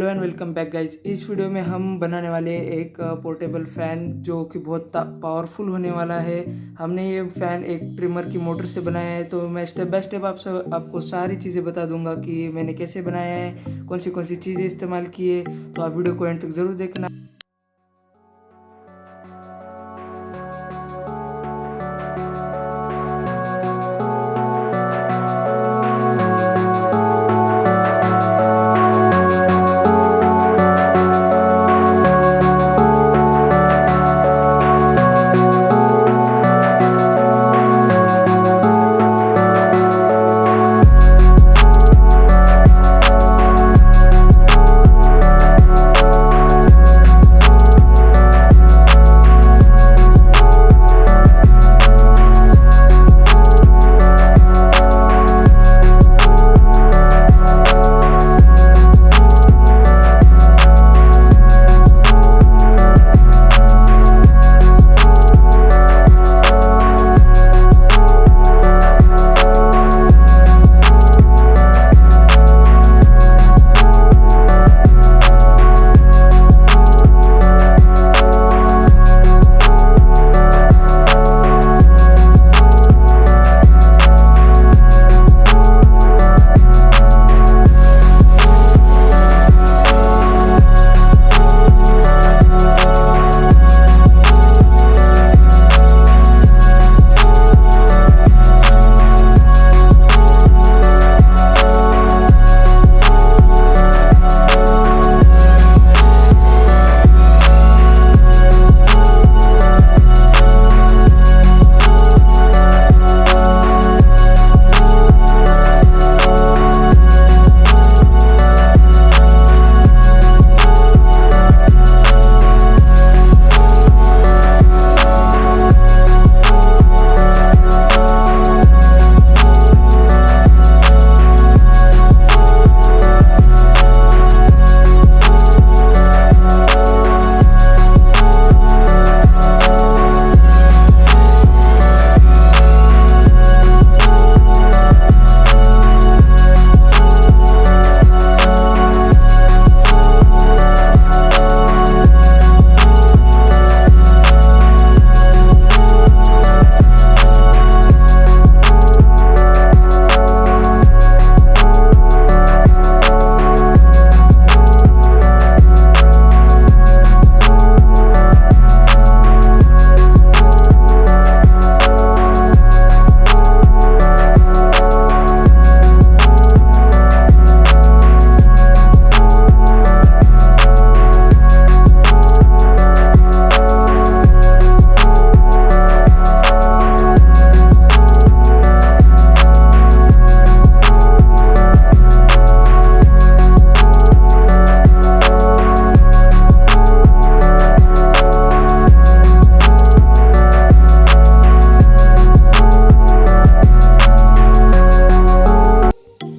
Hello and welcome back guys. इस video में हम बनाने वाले एक पोर्टेबल फ़ैन जो कि बहुत पावरफुल होने वाला है। हमने ये फ़ैन एक ट्रिमर की मोटर से बनाया है, तो मैं स्टेप बाय स्टेप आपको सारी चीज़ें बता दूंगा कि मैंने कैसे बनाया है, कौन सी चीज़ें इस्तेमाल की है। तो आप वीडियो को एंड तक ज़रूर देखना।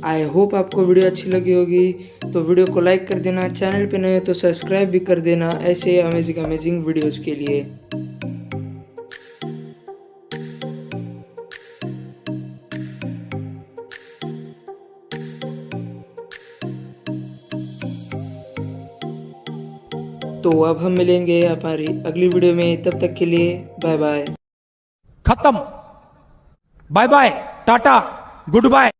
आई होप आपको वीडियो अच्छी लगी होगी, तो वीडियो को लाइक कर देना। चैनल पे नए हो तो सब्सक्राइब भी कर देना ऐसे अमेजिंग वीडियोस के लिए। तो अब हम मिलेंगे हमारी अगली वीडियो में, तब तक के लिए बाय बाय। खत्म। Bye bye, tata, good bye.